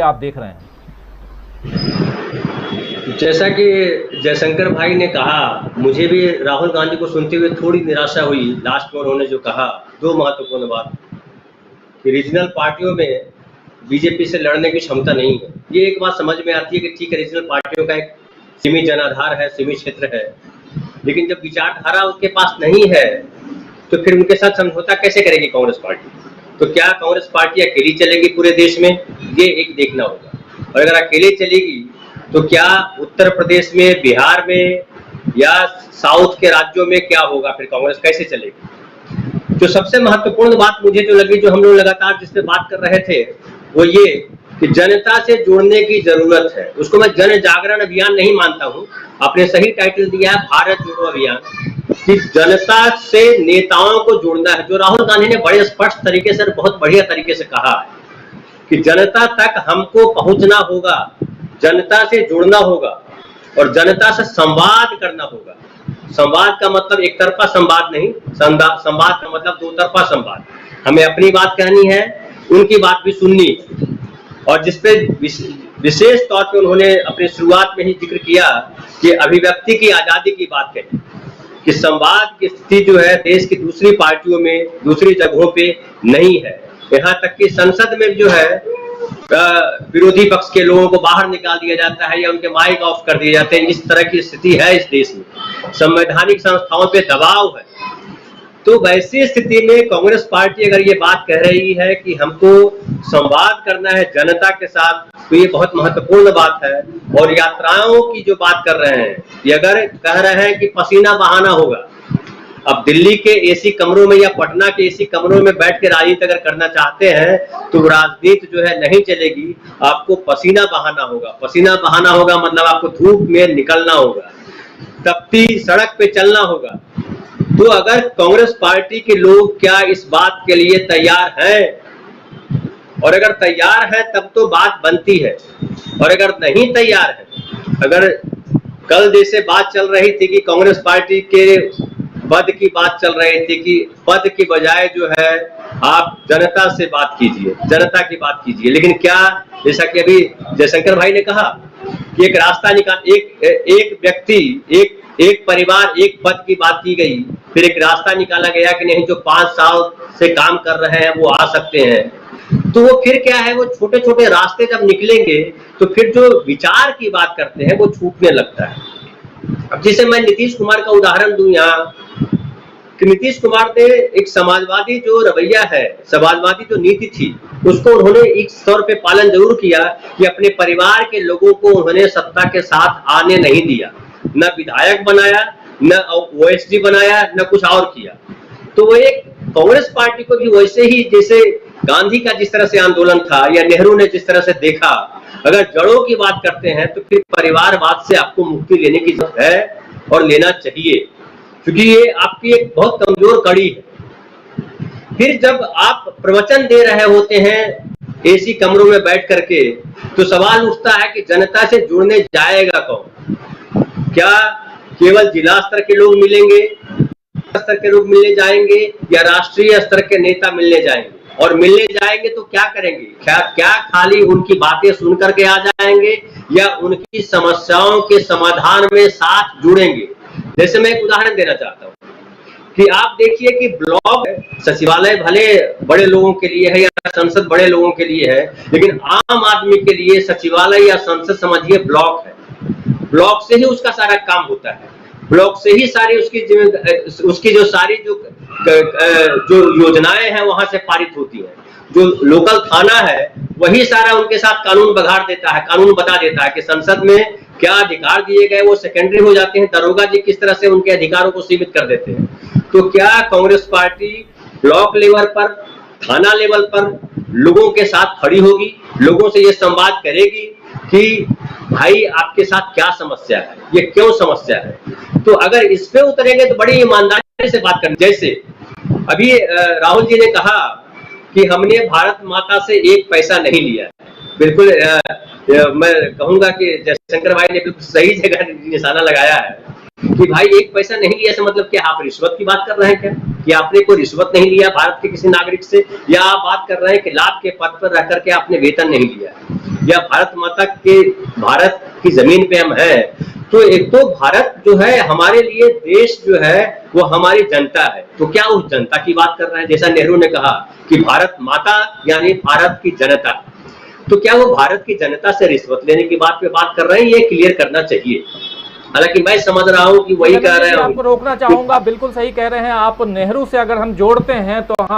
आप देख रहे हैं? जैसा कि जयशंकर भाई ने कहा, मुझे भी राहुल गांधी को सुनते हुए थोड़ी निराशा हुई। लास्ट में उन्होंने जो कहा, दो महत्वपूर्ण बात कि रीजनल पार्टियों में बीजेपी से लड़ने की क्षमता नहीं है। ये एक बात समझ में आती है कि ठीक है, रीजनल पार्टियों का एक सीमित जनाधार है, सीमित क्षेत्र है, लेकिन जब विचारधारा उसके पास नहीं है तो फिर उनके साथ समझौता कैसे करेगी कांग्रेस पार्टी? तो क्या कांग्रेस पार्टी अकेली चलेगी पूरे देश में? ये एक देखना होगा। और अगर अकेले चलेगी तो क्या उत्तर प्रदेश में, बिहार में या साउथ के राज्यों में क्या होगा? फिर कांग्रेस कैसे चलेगी? जो सबसे महत्वपूर्ण बात मुझे जो लगी, जो हम लोग लगातार जिस पे बात कर रहे थे, वो ये कि जनता से जुड़ने की जरूरत है। उसको मैं जन जागरण अभियान नहीं मानता हूँ, आपने सही टाइटल दिया है, भारत जोड़ो अभियान, कि जनता से नेताओं को जोड़ना है। जो राहुल गांधी ने बड़े स्पष्ट तरीके से, बहुत बढ़िया तरीके से कहा है कि जनता तक हमको पहुंचना होगा, जनता से जुड़ना होगा और जनता से संवाद करना होगा। संवाद का मतलब एक तरफा संवाद नहीं, संवाद का मतलब दो तरफा संवाद। हमें अपनी बात कहनी है, उनकी बात भी सुननी है। और जिसपे विशेष तौर पे उन्होंने अपनी शुरुआत में ही जिक्र किया कि अभिव्यक्ति की आजादी की बात कही, कि संवाद की स्थिति जो है देश की दूसरी पार्टियों में, दूसरी जगहों पे नहीं है। यहाँ तक कि संसद में जो है विरोधी पक्ष के लोगों को बाहर निकाल दिया जाता है या उनके माइक ऑफ कर दिए जाते हैं। इस तरह की स्थिति है इस देश में, संवैधानिक संस्थाओं पे दबाव है। तो वैसी स्थिति में कांग्रेस पार्टी अगर ये बात कह रही है कि हमको संवाद करना है जनता के साथ, तो ये बहुत महत्वपूर्ण बात है। और यात्राओं की जो बात कर रहे हैं, ये अगर कह रहे हैं कि पसीना बहाना होगा, अब दिल्ली के एसी कमरों में या पटना के एसी कमरों में बैठ के राजनीति अगर करना चाहते हैं तो राजनीति जो है नहीं चलेगी। आपको पसीना बहाना होगा। पसीना बहाना होगा मतलब आपको धूप में निकलना होगा, तपती सड़क पे चलना होगा। तो अगर कांग्रेस पार्टी के लोग क्या इस बात के लिए तैयार हैं? और अगर तैयार है तब तो बात बनती है, और अगर नहीं तैयार है, अगर कल जैसे बात चल रही थी कि कांग्रेस पार्टी के पद की बात चल रही थी कि पद की बजाय जो है आप जनता से बात कीजिए, जनता की बात कीजिए, लेकिन क्या, जैसा कि अभी जयशंकर भाई ने कहा कि एक रास्ता निकाल, एक व्यक्ति, एक परिवार, एक पद की बात की गई, फिर एक रास्ता निकाला गया कि नहीं, जो 5 साल से काम कर रहे हैं वो आ सकते हैं। तो वो फिर क्या है, वो छोटे छोटे रास्ते जब निकलेंगे तो फिर जो विचार की बात करते हैं वो छूटने लगता है। अब जैसे मैं नीतीश कुमार का उदाहरण दूं यहाँ, कि नीतीश कुमार ने एक समाजवादी जो रवैया है, समाजवादी जो नीति थी, उसको उन्होंने एक स्तर पे पालन जरूर किया कि अपने परिवार के लोगों को उन्होंने सत्ता के साथ आने नहीं दिया, न विधायक बनाया, न ओएसडी बनाया, न कुछ और किया। तो वो एक कांग्रेस पार्टी को भी वैसे ही, जैसे गांधी का जिस तरह से आंदोलन था या नेहरू ने जिस तरह से देखा, अगर जड़ों की बात करते हैं तो फिर परिवारवाद से आपको मुक्ति लेने की जरूरत है और लेना चाहिए, क्योंकि ये आपकी एक बहुत कमजोर कड़ी है। फिर जब आप प्रवचन दे रहे होते हैं एसी कमरों में बैठ करके, तो सवाल उठता है कि जनता से जुड़ने जाएगा कौन? क्या केवल जिला स्तर के लोग मिलेंगे, स्तर के लोग मिलने जाएंगे, या राष्ट्रीय स्तर के नेता मिलने जाएंगे? और मिलने जाएंगे तो क्या करेंगे? क्या खाली उनकी बातें सुन करके आ जाएंगे, या उनकी समस्याओं के समाधान में साथ जुड़ेंगे? जैसे मैं एक उदाहरण देना चाहता हूँ कि आप देखिए कि ब्लॉक सचिवालय भले बड़े लोगों के लिए है या संसद बड़े लोगों के लिए है, लेकिन आम आदमी के लिए सचिवालय या संसद समझिए ब्लॉक है। ब्लॉक से ही उसका सारा काम होता है, ब्लॉक से ही सारी उसकी जो सारी जो योजनाएं हैं वहां से पारित होती है। जो लोकल थाना है वही सारा उनके साथ कानून बघाड़ देता है, कानून बता देता है कि संसद में क्या अधिकार दिए गए वो सेकेंडरी हो जाते हैं। दरोगा जी किस तरह से उनके अधिकारों को सीमित कर देते हैं। तो क्या कांग्रेस पार्टी ब्लॉक लेवल पर, थाना लेवल पर लोगों के साथ खड़ी होगी, लोगों से ये संवाद करेगी कि भाई आपके साथ क्या समस्या है, ये क्यों समस्या है? तो अगर इस पे उतरेंगे तो बड़ी ईमानदारी से बात करनी। जैसे अभी राहुल जी ने कहा कि हमने भारत माता से एक पैसा नहीं लिया। बिल्कुल मैं कहूंगा कि जयशंकर भाई ने बिल्कुल सही जगह निशाना लगाया है कि भाई एक पैसा नहीं लिया से मतलब क्या आप रिश्वत की बात कर रहे हैं क्या? कि आपने कोई रिश्वत नहीं लिया भारत के किसी नागरिक से, या आप बात कर रहे हैं कि लाभ के पद पर रह करके आपने वेतन नहीं लिया? या भारत माता के भारत की जमीन पे हम हैं, तो एक तो भारत जो है हमारे लिए देश जो है वो हमारी जनता है, तो क्या उस जनता की बात कर रहे हैं? जैसा नेहरू ने कहा कि भारत माता यानी भारत की जनता, तो क्या वो भारत की जनता से रिश्वत लेने की बात पे बात कर रहे हैं? ये क्लियर करना चाहिए। हालांकि मैं समझ रहा हूं कि वही कह रहे हैं। आपको रोकना चाहूंगा, बिल्कुल सही कह रहे हैं आप। नेहरू से अगर हम जोड़ते हैं तो